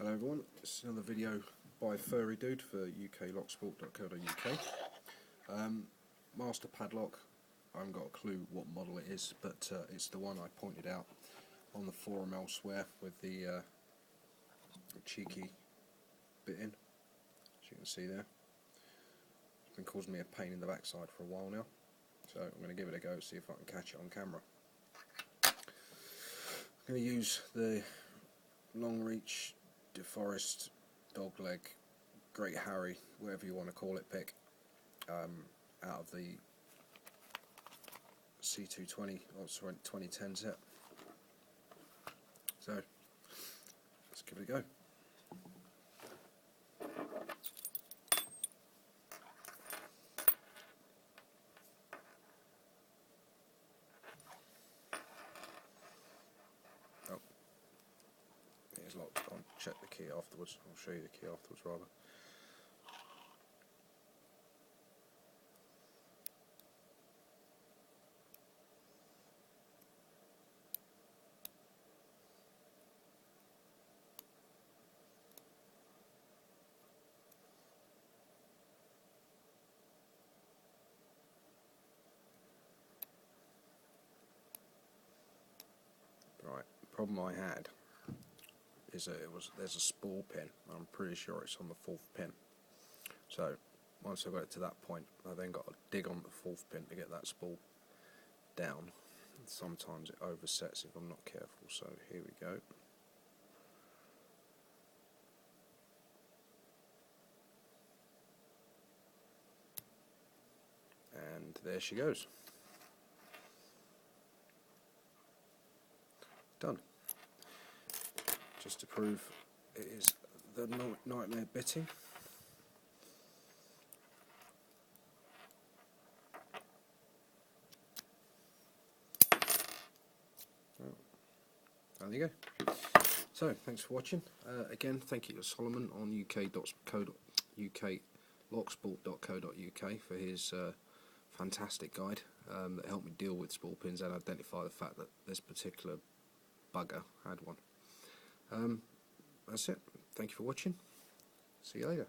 Hello everyone, this is another video by Furry Dude for uklocksport.co.uk. Master Padlock, I haven't got a clue what model it is, but it's the one I pointed out on the forum elsewhere with the cheeky bit in, as you can see there. It's been causing me a pain in the backside for a while now, so I'm going to give it a go, see if I can catch it on camera. I'm going to use the long reach DeForest dogleg Great Harry, whatever you want to call it, pick out of the C220 or 2010 set. So let's give it a go. Oh, it is locked. I'll check the key afterwards. I'll show you the key afterwards rather. Right, the problem I had is that there's a spool pin. I'm pretty sure it's on the fourth pin. So once I got it to that point, I then got to dig on the fourth pin to get that spool down. Sometimes it oversets if I'm not careful. So here we go. And there she goes. Done. Just to prove it is the nightmare bitting. There you go. So, thanks for watching. Again, thank you to Solomon on uklocksport.co.uk for his fantastic guide that helped me deal with spool pins and identify the fact that this particular bugger had one. That's it. Thank you for watching. See you later.